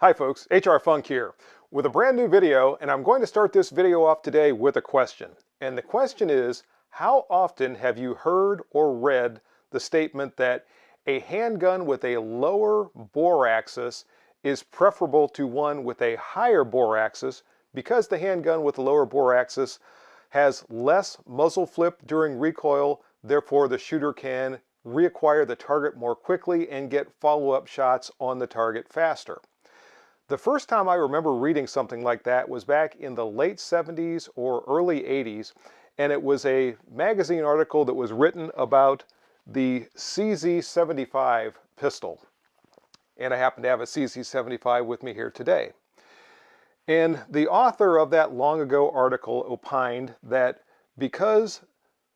Hi folks, HR Funk here with a brand new video, and I'm going to start this video off today with a question. And the question is, how often have you heard or read the statement that a handgun with a lower bore axis is preferable to one with a higher bore axis because the handgun with a lower bore axis has less muzzle flip during recoil, therefore the shooter can reacquire the target more quickly and get follow-up shots on the target faster. The first time I remember reading something like that was back in the late 70s or early 80s, and it was a magazine article that was written about the CZ75 pistol. And I happen to have a CZ75 with me here today. And the author of that long ago article opined that because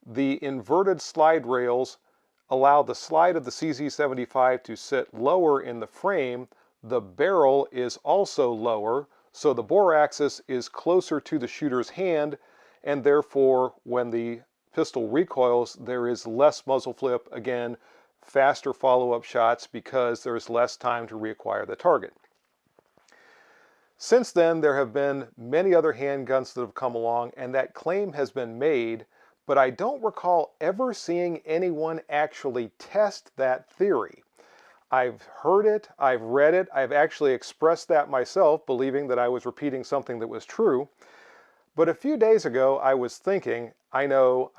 the inverted slide rails allow the slide of the CZ75 to sit lower in the frame, the barrel is also lower, so the bore axis is closer to the shooter's hand, and therefore when the pistol recoils there is less muzzle flip, again faster follow-up shots because there's less time to reacquire the target. Since then there have been many other handguns that have come along and that claim has been made, but I don't recall ever seeing anyone actually test that theory. I've heard it, I've read it, I've actually expressed that myself, believing that I was repeating something that was true. But a few days ago I was thinking, I know,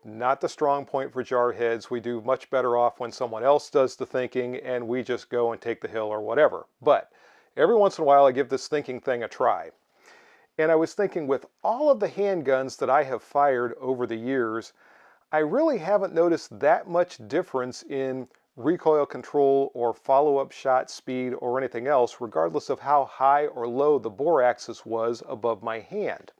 not the strong point for jarheads. We do much better off when someone else does the thinking and we just go and take the hill or whatever. But every once in a while I give this thinking thing a try. And I was thinking, with all of the handguns that I have fired over the years, I really haven't noticed that much difference in recoil control or follow-up shot speed or anything else, regardless of how high or low the bore axis was above my hand.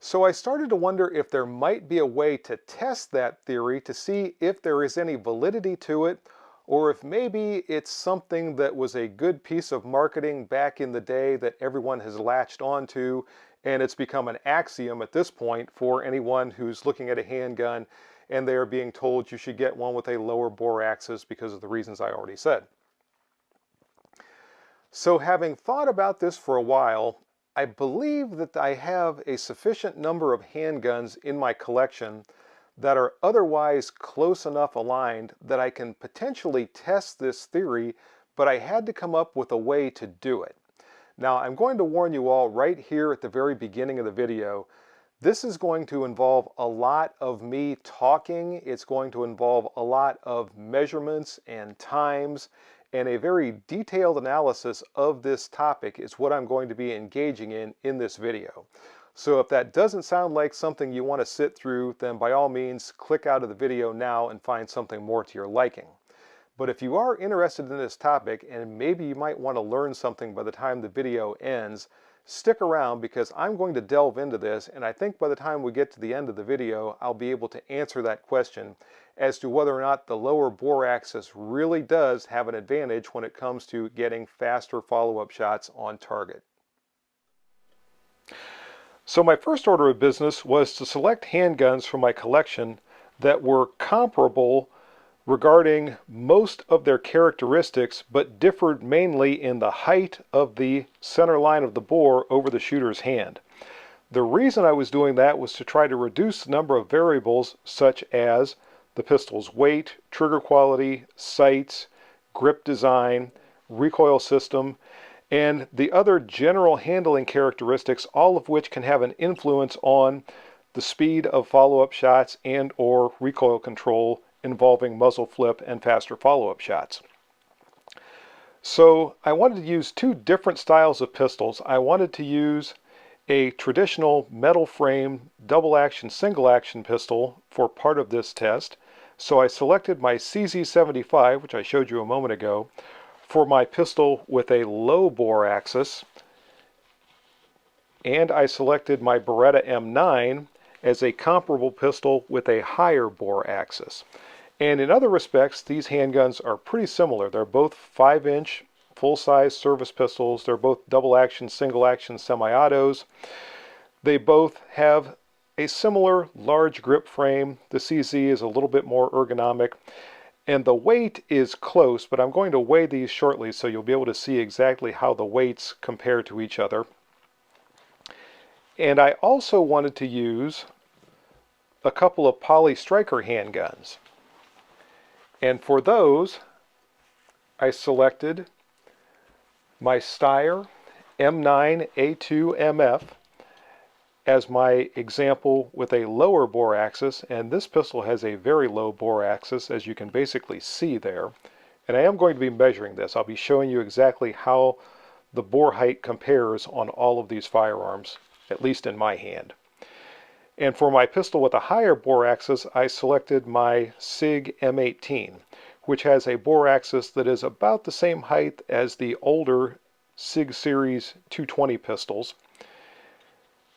So I started to wonder if there might be a way to test that theory to see if there is any validity to it, or if maybe it's something that was a good piece of marketing back in the day that everyone has latched onto, and it's become an axiom at this point for anyone who's looking at a handgun and they are being told you should get one with a lower bore axis because of the reasons I already said. So having thought about this for a while, I believe that I have a sufficient number of handguns in my collection that are otherwise close enough aligned that I can potentially test this theory, but I had to come up with a way to do it. Now I'm going to warn you all right here at the very beginning of the video, this is going to involve a lot of me talking. It's going to involve a lot of measurements and times, and a very detailed analysis of this topic is what I'm going to be engaging in this video. So if that doesn't sound like something you want to sit through, then by all means click out of the video now and find something more to your liking. But if you are interested in this topic and maybe you might want to learn something by the time the video ends, stick around because I'm going to delve into this, and I think by the time we get to the end of the video I'll be able to answer that question as to whether or not the lower bore axis really does have an advantage when it comes to getting faster follow-up shots on target. So my first order of business was to select handguns from my collection that were comparable regarding most of their characteristics, but differed mainly in the height of the center line of the bore over the shooter's hand. The reason I was doing that was to try to reduce the number of variables such as the pistol's weight, trigger quality, sights, grip design, recoil system, and the other general handling characteristics, all of which can have an influence on the speed of follow-up shots and or recoil control involving muzzle flip and faster follow-up shots. So I wanted to use two different styles of pistols. I wanted to use a traditional metal frame double action single action pistol for part of this test. So I selected my CZ75, which I showed you a moment ago, for my pistol with a low bore axis, and I selected my Beretta M9 as a comparable pistol with a higher bore axis. And in other respects, these handguns are pretty similar. They're both 5-inch full-size service pistols. They're both double-action, single-action semi-autos. They both have a similar large grip frame. The CZ is a little bit more ergonomic. And the weight is close, but I'm going to weigh these shortly so you'll be able to see exactly how the weights compare to each other. And I also wanted to use a couple of Poly Striker handguns. And for those, I selected my Steyr M9A2MF as my example with a lower bore axis, and this pistol has a very low bore axis, as you can basically see there. And I am going to be measuring this. I'll be showing you exactly how the bore height compares on all of these firearms, at least in my hand. And for my pistol with a higher bore axis, I selected my SIG M18, which has a bore axis that is about the same height as the older SIG Series 220 pistols.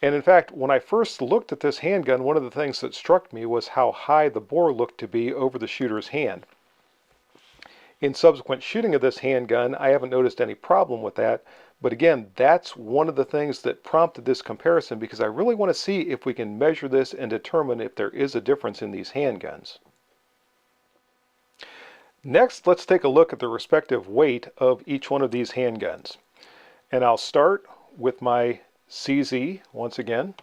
And in fact, when I first looked at this handgun, one of the things that struck me was how high the bore looked to be over the shooter's hand. In subsequent shooting of this handgun, I haven't noticed any problem with that. But again, that's one of the things that prompted this comparison, because I really want to see if we can measure this and determine if there is a difference in these handguns. Next, let's take a look at the respective weight of each one of these handguns. And I'll start with my CZ, once again,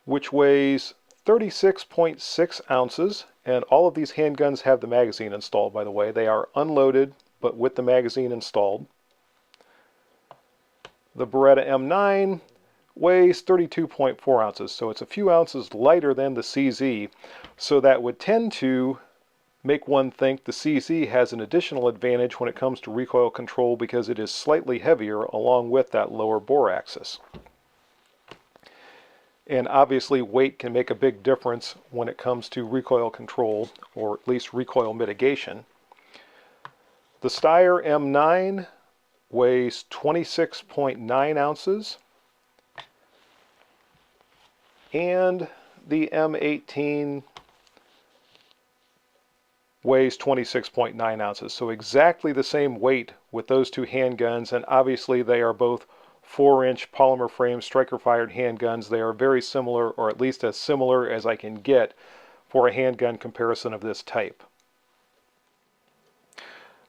which weighs 36.6 ounces. And all of these handguns have the magazine installed, by the way. They are unloaded, but with the magazine installed. The Beretta M9 weighs 32.4 ounces, so it's a few ounces lighter than the CZ, so that would tend to make one think the CZ has an additional advantage when it comes to recoil control because it is slightly heavier along with that lower bore axis. And obviously weight can make a big difference when it comes to recoil control, or at least recoil mitigation. The Steyr M9 weighs 26.9 ounces, and the M18 weighs 26.9 ounces. So exactly the same weight with those two handguns, and obviously they are both 4-inch polymer frame striker fired handguns. They are very similar, or at least as similar as I can get for a handgun comparison of this type.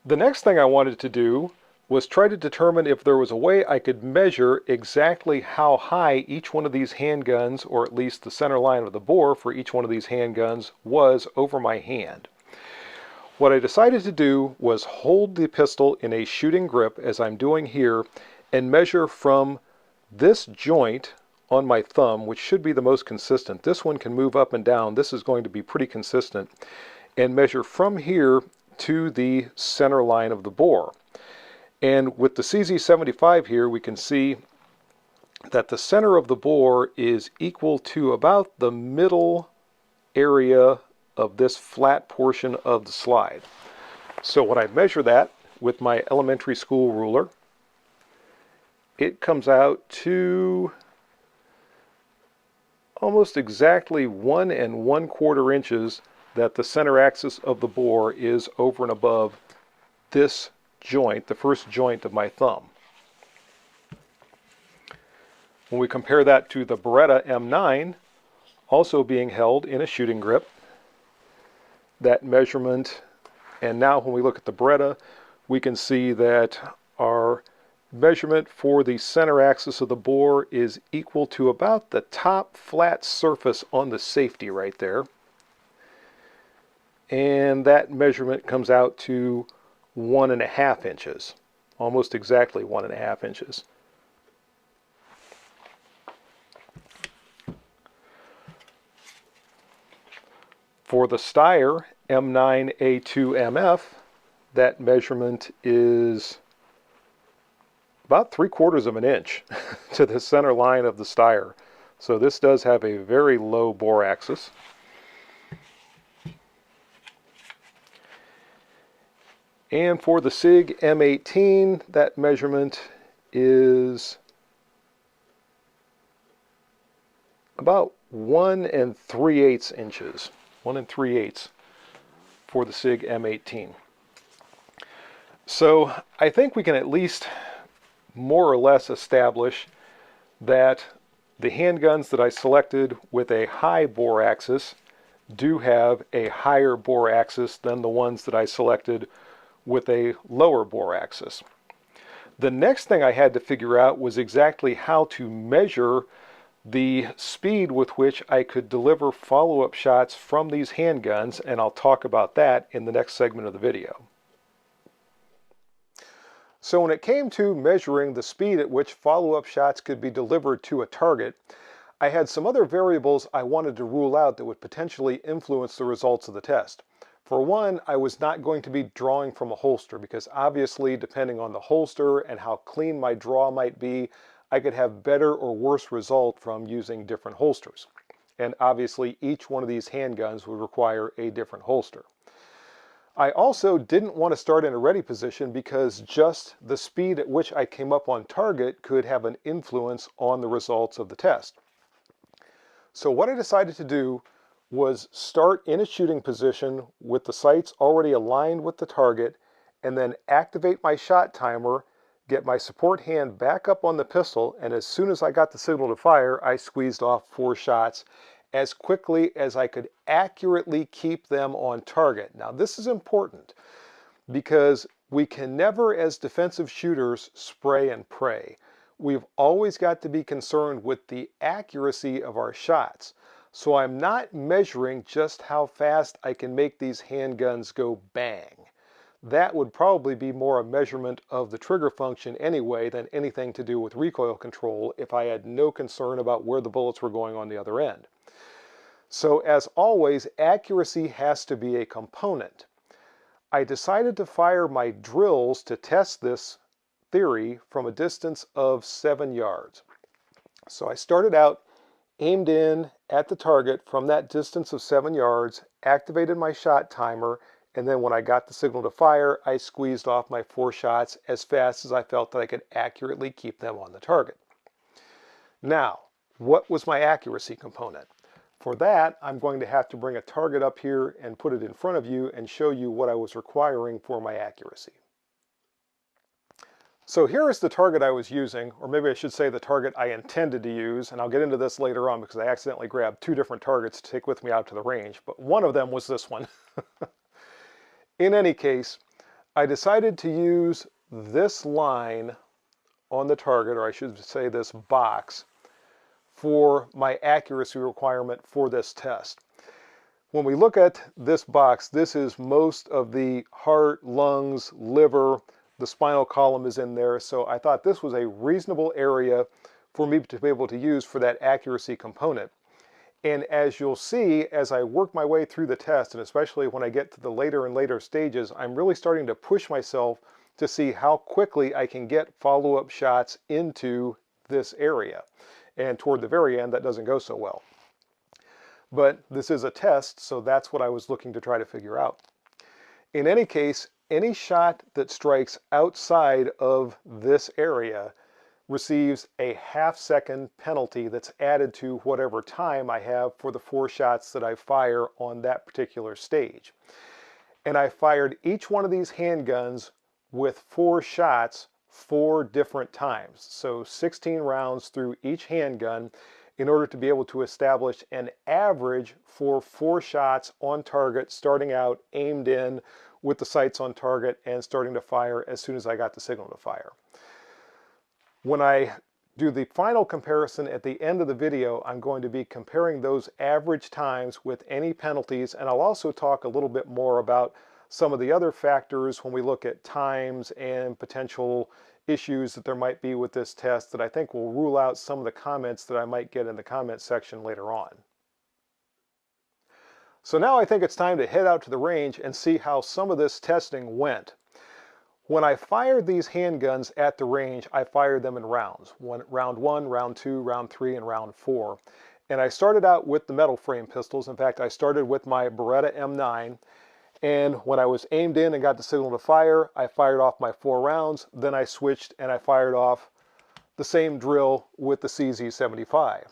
The next thing I wanted to do was try to determine if there was a way I could measure exactly how high each one of these handguns, or at least the center line of the bore for each one of these handguns, was over my hand. What I decided to do was hold the pistol in a shooting grip, as I'm doing here, and measure from this joint on my thumb, which should be the most consistent. This one can move up and down. This is going to be pretty consistent. And measure from here to the center line of the bore. And with the CZ75 here, we can see that the center of the bore is equal to about the middle area of this flat portion of the slide. So when I measure that with my elementary school ruler, it comes out to almost exactly 1 1/4 inches that the center axis of the bore is over and above this joint, the first joint of my thumb. When we compare that to the Beretta M9, also being held in a shooting grip, that measurement, and now when we look at the Beretta, we can see that our measurement for the center axis of the bore is equal to about the top flat surface on the safety right there. And that measurement comes out to 1 1/2 inches, almost exactly 1 1/2 inches. For the Steyr M9A2MF, that measurement is about 3/4 of an inch to the center line of the Steyr. So this does have a very low bore axis. And for the SIG M18, that measurement is about 1 3/8 inches. 1 3/8 for the SIG M18. So I think we can at least more or less establish that the handguns that I selected with a high bore axis do have a higher bore axis than the ones that I selected with a lower bore axis. The next thing I had to figure out was exactly how to measure the speed with which I could deliver follow-up shots from these handguns, and I'll talk about that in the next segment of the video. So when it came to measuring the speed at which follow-up shots could be delivered to a target, I had some other variables I wanted to rule out that would potentially influence the results of the test. For one, I was not going to be drawing from a holster because obviously, depending on the holster and how clean my draw might be, I could have better or worse result from using different holsters. And obviously, each one of these handguns would require a different holster. I also didn't want to start in a ready position because just the speed at which I came up on target could have an influence on the results of the test. So what I decided to do was start in a shooting position with the sights already aligned with the target, and then activate my shot timer, get my support hand back up on the pistol, and as soon as I got the signal to fire, I squeezed off 4 shots as quickly as I could accurately keep them on target. Now this is important because we can never, as defensive shooters, spray and pray. We've always got to be concerned with the accuracy of our shots. So I'm not measuring just how fast I can make these handguns go bang. That would probably be more a measurement of the trigger function anyway than anything to do with recoil control if I had no concern about where the bullets were going on the other end. So as always, accuracy has to be a component. I decided to fire my drills to test this theory from a distance of 7 yards. So I started out aimed in at the target from that distance of 7 yards, activated my shot timer, and then when I got the signal to fire, I squeezed off my 4 shots as fast as I felt that I could accurately keep them on the target. Now, what was my accuracy component? For that, I'm going to have to bring a target up here and put it in front of you and show you what I was requiring for my accuracy. So here is the target I was using, or maybe I should say the target I intended to use, and I'll get into this later on because I accidentally grabbed 2 different targets to take with me out to the range, but one of them was this one. In any case, I decided to use this line on the target, or I should say this box, for my accuracy requirement for this test. When we look at this box, this is most of the heart, lungs, liver. The spinal column is in there, so I thought this was a reasonable area for me to be able to use for that accuracy component. And as you'll see, as I work my way through the test, and especially when I get to the later and later stages, I'm really starting to push myself to see how quickly I can get follow-up shots into this area. And toward the very end, that doesn't go so well. But this is a test, so that's what I was looking to try to figure out. In any case, any shot that strikes outside of this area receives a half-second penalty that's added to whatever time I have for the 4 shots that I fire on that particular stage. And I fired each one of these handguns with 4 shots 4 different times. So 16 rounds through each handgun in order to be able to establish an average for 4 shots on target, starting out aimed in with the sights on target and starting to fire as soon as I got the signal to fire. When I do the final comparison at the end of the video, I'm going to be comparing those average times with any penalties, and I'll also talk a little bit more about some of the other factors when we look at times and potential issues that there might be with this test that I think will rule out some of the comments that I might get in the comment section later on. So now I think it's time to head out to the range and see how some of this testing went. When I fired these handguns at the range, I fired them in rounds. Round 1, round 2, round 3, and round 4. And I started out with the metal frame pistols. In fact, I started with my Beretta M9. And when I was aimed in and got the signal to fire, I fired off my 4 rounds. Then I switched and I fired off the same drill with the CZ75.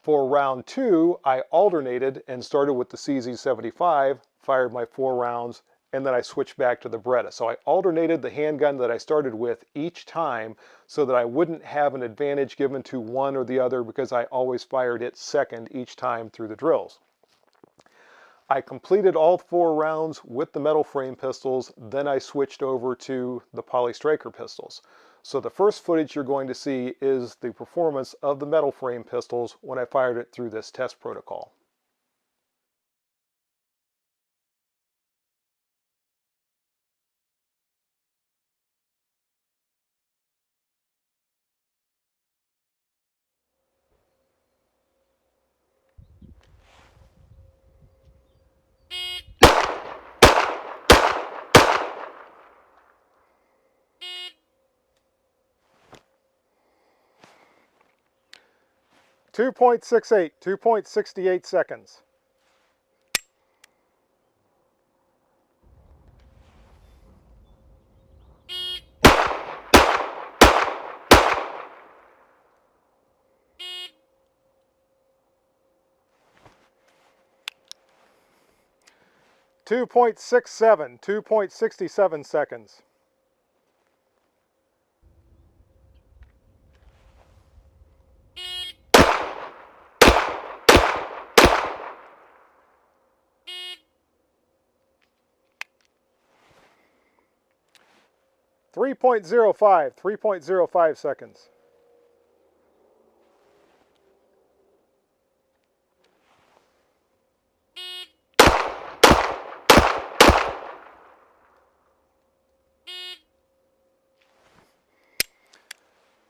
For round 2, I alternated and started with the CZ75, fired my 4 rounds, and then I switched back to the Beretta. So I alternated the handgun that I started with each time so that I wouldn't have an advantage given to one or the other because I always fired it second each time through the drills. I completed all 4 rounds with the metal frame pistols, then I switched over to the Poly Striker pistols. So the first footage you're going to see is the performance of the metal frame pistols when I fired it through this test protocol. .68, 2.68 seconds. .67, 2.67 seconds. .05 seconds.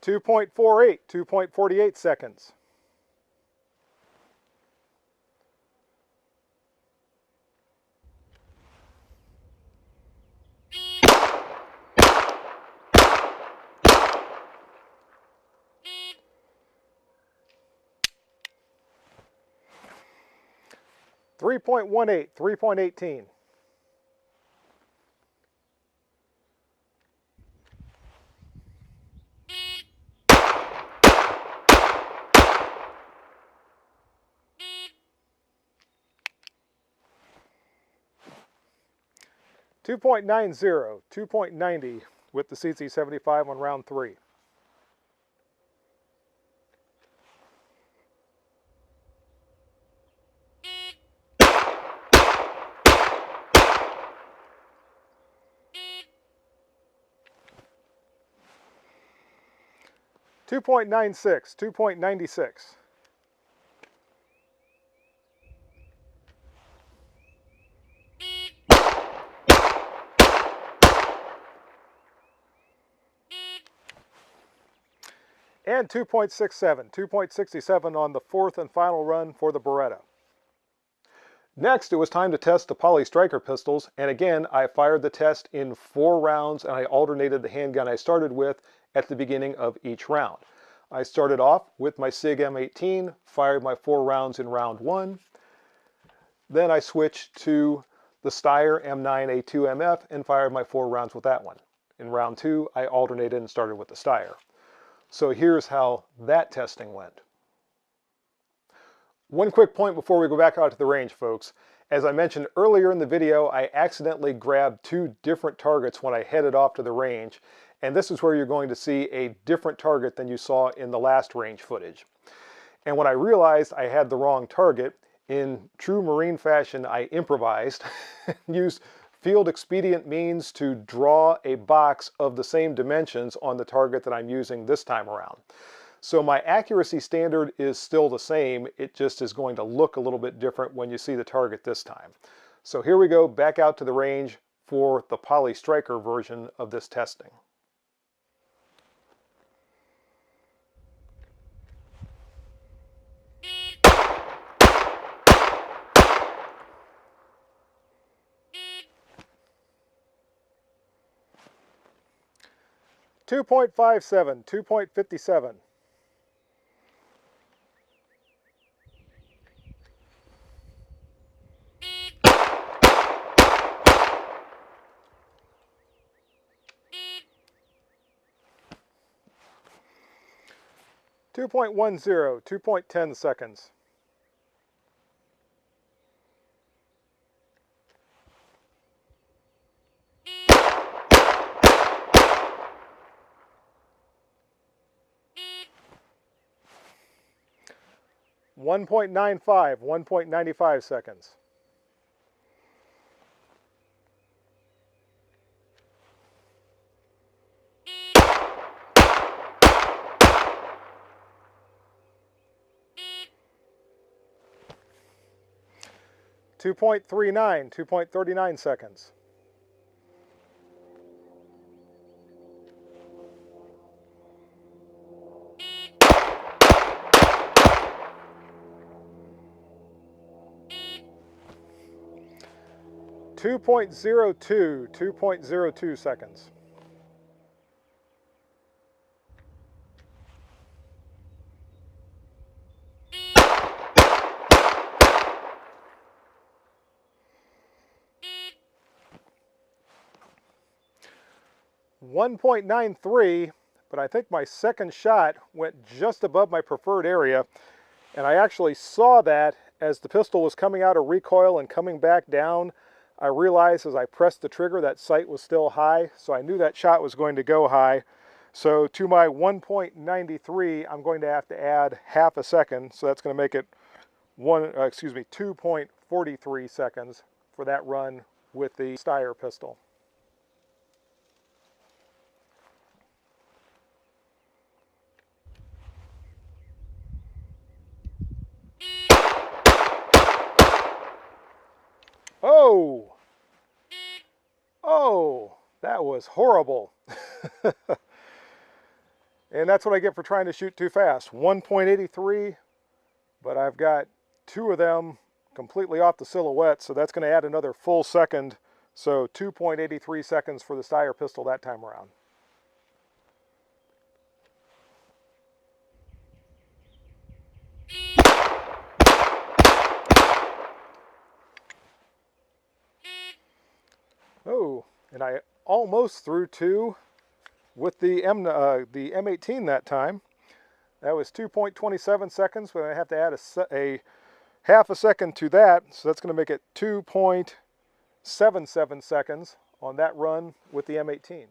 .48, 2.48 seconds. .18, 3.18. .90, 2.90 with the CZ75 on round 3. .96, 2.96. And 2.67, 2.67 on the 4th and final run for the Beretta. Next, it was time to test the Poly Striker pistols, and again, I fired the test in 4 rounds and I alternated the handgun I started with at the beginning of each round. I started off with my SIG M18, fired my 4 rounds in round 1. Then I switched to the Steyr M9A2MF and fired my 4 rounds with that one. In round 2, I alternated and started with the Steyr. So here's how that testing went. One quick point before we go back out to the range, folks. As I mentioned earlier in the video, I accidentally grabbed 2 different targets when I headed off to the range, and this is where you're going to see a different target than you saw in the last range footage. And when I realized I had the wrong target, in true Marine fashion, I improvised, used field expedient means to draw a box of the same dimensions on the target that I'm using this time around. So my accuracy standard is still the same, it just is going to look a little bit different when you see the target this time. So here we go, back out to the range for the Poly Striker version of this testing. .57, 2.57. .10, 2.10 seconds. .95, 1.95 seconds. 2.39, 2.39 seconds. Two point zero two, 2.02 seconds. One 1.93, but I think my second shot went just above my preferred area, and I actually saw that as the pistol was coming out of recoil and coming back down. I realized as I pressed the trigger that sight was still high, so I knew that shot was going to go high. So to my 1.93, I'm going to have to add half a second, so that's going to make it 2.43 seconds for that run with the Steyr pistol. Oh! Oh, that was horrible. And that's what I get for trying to shoot too fast. 1.83, but I've got two of them completely off the silhouette, so that's going to add another full second. So 2.83 seconds for the Steyr pistol that time around. Oh, and I almost threw two with the M18 that time. That was 2.27 seconds, but I have to add a half a second to that, so that's going to make it 2.77 seconds on that run with the M18.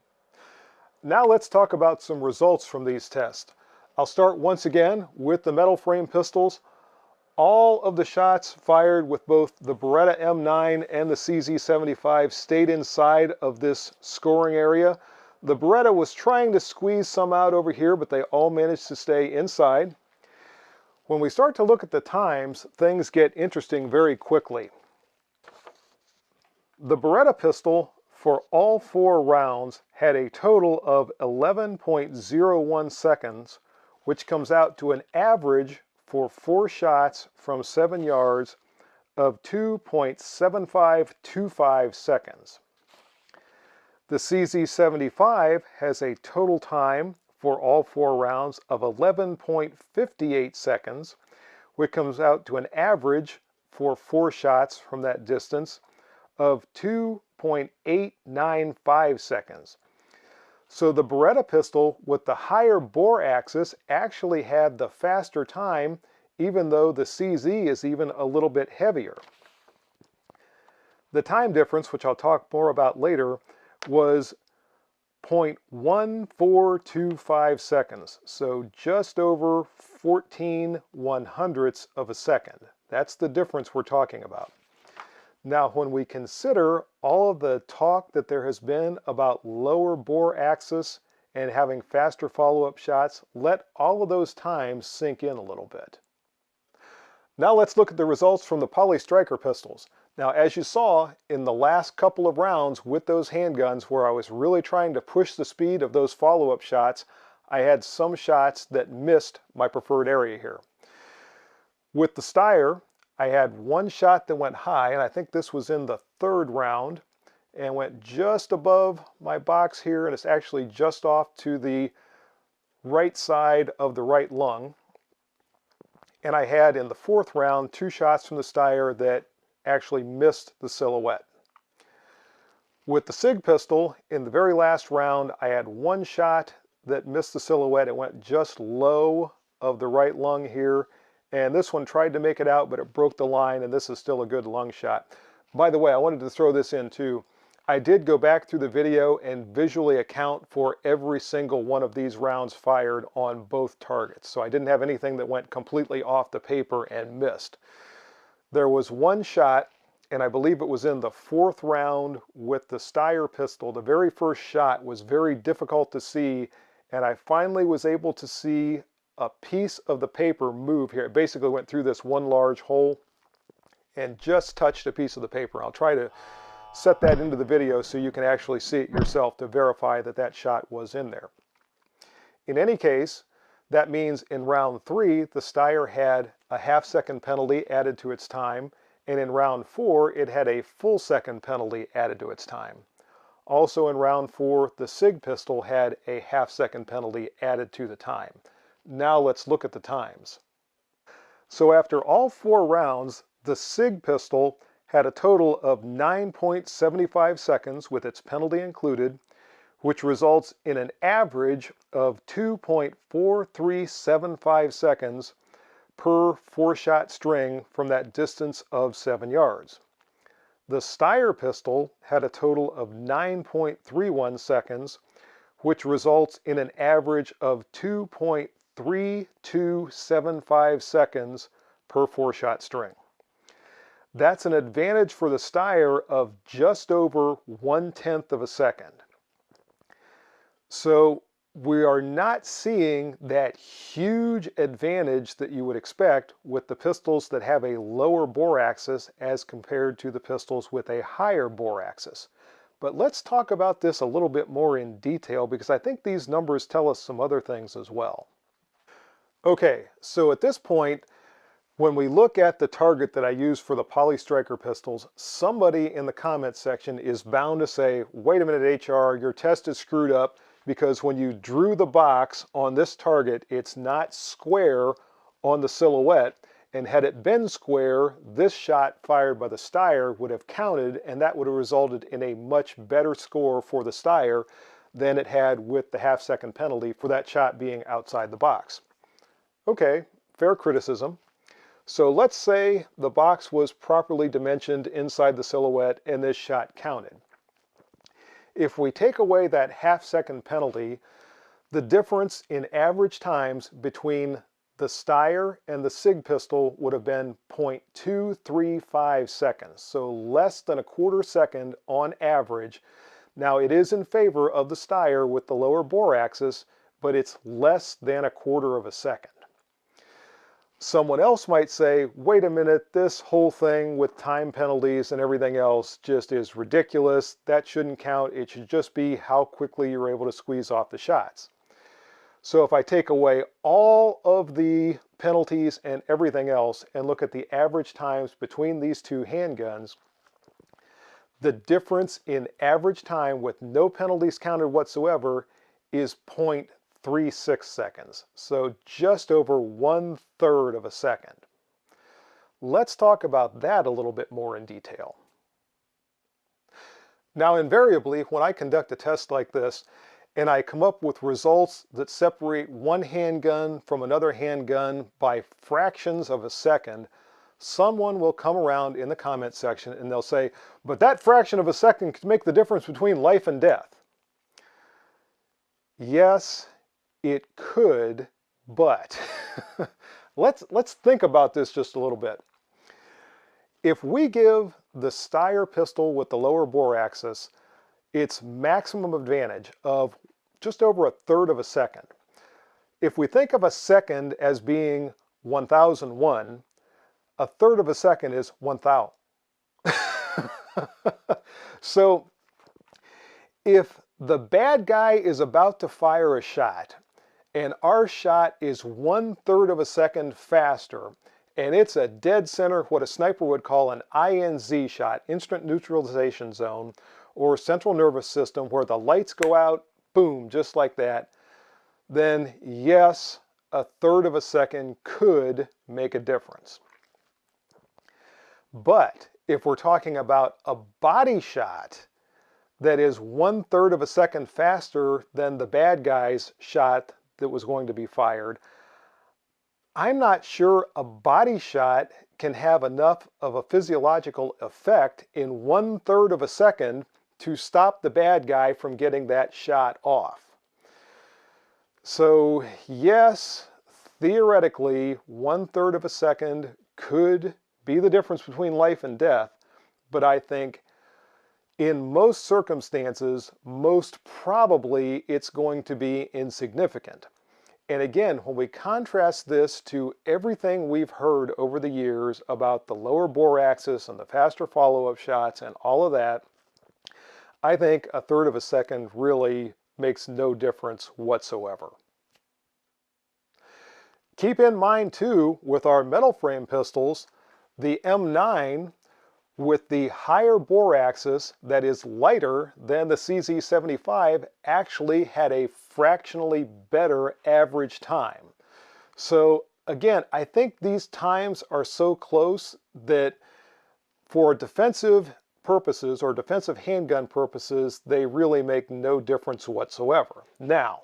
Now let's talk about some results from these tests. I'll start once again with the metal frame pistols. All of the shots fired with both the Beretta M9 and the CZ75 stayed inside of this scoring area. The Beretta was trying to squeeze some out over here, but they all managed to stay inside. When we start to look at the times, things get interesting very quickly. The Beretta pistol, for all 4 rounds, had a total of 11.01 seconds, which comes out to an average for 4 shots from 7 yards of 2.7525 seconds. The CZ75 has a total time for all 4 rounds of 11.58 seconds, which comes out to an average for 4 shots from that distance of 2.895 seconds. So the Beretta pistol with the higher bore axis actually had the faster time, even though the CZ is even a little bit heavier. The time difference, which I'll talk more about later, was 0.1425 seconds, so just over 14/100ths of a second. That's the difference we're talking about. Now, when we consider all of the talk that there has been about lower bore axis and having faster follow-up shots, let all of those times sink in a little bit. Now let's look at the results from the Poly Striker pistols. Now, as you saw in the last couple of rounds with those handguns where I was really trying to push the speed of those follow-up shots, I had some shots that missed my preferred area here. With the Steyr, I had one shot that went high, and I think this was in the 3rd round, and went just above my box here, and it's actually just off to the right side of the right lung. And I had in the 4th round 2 shots from the Steyr that actually missed the silhouette. With the SIG pistol, in the very last round, I had 1 shot that missed the silhouette. It went just low of the right lung here, and this one tried to make it out, but it broke the line, and this is still a good lung shot. By the way, I wanted to throw this in too. I did go back through the video and visually account for every single one of these rounds fired on both targets, so I didn't have anything that went completely off the paper and missed. There was 1 shot, and I believe it was in the 4th round with the Steyr pistol. The very first shot was very difficult to see, and I finally was able to see a piece of the paper move here. It basically went through this one large hole, and just touched a piece of the paper. I'll try to set that into the video so you can actually see it yourself to verify that that shot was in there. In any case, that means in round 3, the Steyr had a half-second penalty added to its time, and in round 4, it had a full-second penalty added to its time. Also in round 4, the SIG pistol had a half-second penalty added to the time. Now let's look at the times. So after all 4 rounds, the SIG pistol had a total of 9.75 seconds with its penalty included, which results in an average of 2.4375 seconds per 4-shot string from that distance of 7 yards. The Steyr pistol had a total of 9.31 seconds, which results in an average of 2.3275 seconds per 4-shot string. That's an advantage for the Steyr of just over 1/10 of a second. So we are not seeing that huge advantage that you would expect with the pistols that have a lower bore axis as compared to the pistols with a higher bore axis. But let's talk about this a little bit more in detail because I think these numbers tell us some other things as well. Okay, so at this point, when we look at the target that I use for the Polystriker pistols, somebody in the comments section is bound to say, wait a minute HR, your test is screwed up because when you drew the box on this target, it's not square on the silhouette, and had it been square, this shot fired by the Steyr would have counted, and that would have resulted in a much better score for the Steyr than it had with the half-second penalty for that shot being outside the box. Okay, fair criticism. So let's say the box was properly dimensioned inside the silhouette and this shot counted. If we take away that half-second penalty, the difference in average times between the Steyr and the SIG pistol would have been 0.235 seconds, so less than a quarter second on average. Now it is in favor of the Steyr with the lower bore axis, but it's less than a quarter of a second. Someone else might say, wait a minute, this whole thing with time penalties and everything else just is ridiculous. That shouldn't count. It should just be how quickly you're able to squeeze off the shots. So if I take away all of the penalties and everything else and look at the average times between these two handguns, the difference in average time with no penalties counted whatsoever is 0.36 seconds, so just over 1/3 of a second. Let's talk about that a little bit more in detail. Now invariably, when I conduct a test like this and I come up with results that separate one handgun from another handgun by fractions of a second, someone will come around in the comment section and they'll say, but that fraction of a second could make the difference between life and death. Yes, it could, but let's think about this just a little bit. If we give the Steyr pistol with the lower bore axis its maximum advantage of just over 1/3 of a second, if we think of a second as being 1001, 1/3 of a second is 1000. So if the bad guy is about to fire a shot and our shot is 1/3 of a second faster, and it's a dead center, what a sniper would call an INZ shot, instant neutralization zone, or central nervous system, where the lights go out, boom, just like that, then yes, 1/3 of a second could make a difference. But if we're talking about a body shot that is 1/3 of a second faster than the bad guy's shot that was going to be fired, I'm not sure a body shot can have enough of a physiological effect in 1/3 of a second to stop the bad guy from getting that shot off. So yes, theoretically, 1/3 of a second could be the difference between life and death, but I think in most circumstances, most probably it's going to be insignificant. And again, when we contrast this to everything we've heard over the years about the lower bore axis and the faster follow-up shots and all of that, I think a third of a second really makes no difference whatsoever. Keep in mind too, with our metal frame pistols, the M9 with the higher bore axis that is lighter than the CZ75 actually had a fractionally better average time. So again, I think these times are so close that for defensive purposes or defensive handgun purposes, they really make no difference whatsoever. Now,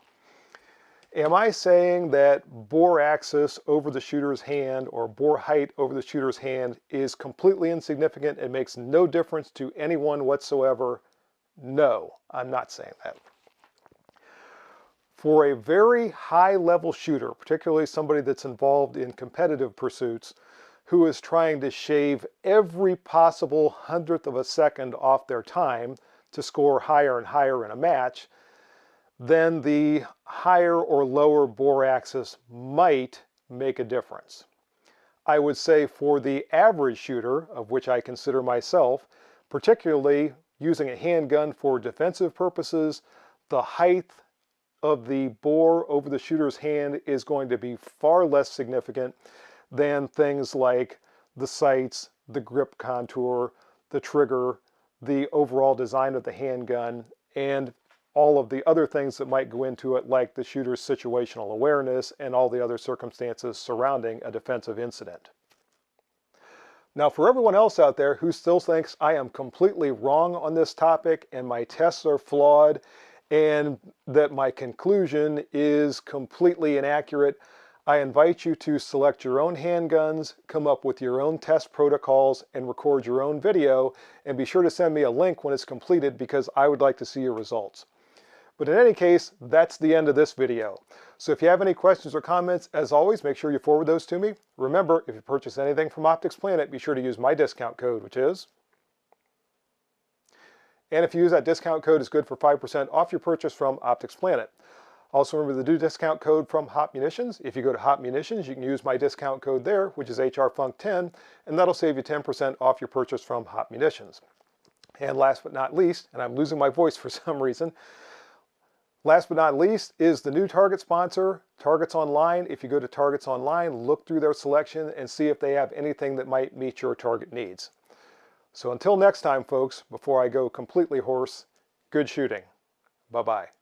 am I saying that bore axis over the shooter's hand or bore height over the shooter's hand is completely insignificant and makes no difference to anyone whatsoever? No, I'm not saying that. For a very high-level shooter, particularly somebody that's involved in competitive pursuits, who is trying to shave every possible hundredth of a second off their time to score higher and higher in a match, then the higher or lower bore axis might make a difference. I would say for the average shooter, of which I consider myself, particularly using a handgun for defensive purposes, the height of the bore over the shooter's hand is going to be far less significant than things like the sights, the grip contour, the trigger, the overall design of the handgun, and all of the other things that might go into it, like the shooter's situational awareness and all the other circumstances surrounding a defensive incident. Now, for everyone else out there who still thinks I am completely wrong on this topic and my tests are flawed and that my conclusion is completely inaccurate, I invite you to select your own handguns, come up with your own test protocols, and record your own video, and be sure to send me a link when it's completed because I would like to see your results. But in any case, that's the end of this video. So if you have any questions or comments, as always, make sure you forward those to me. Remember, if you purchase anything from Optics Planet, be sure to use my discount code, which is... And if you use that discount code, it's good for 5% off your purchase from Optics Planet. Also remember the new discount code from Hot Munitions. If you go to Hot Munitions, you can use my discount code there, which is HRFUNK10, and that'll save you 10% off your purchase from Hot Munitions. And last but not least, and I'm losing my voice for some reason, last but not least is the new Target sponsor, Targets Online. If you go to Targets Online, look through their selection and see if they have anything that might meet your target needs. So until next time, folks, before I go completely hoarse, good shooting. Bye-bye.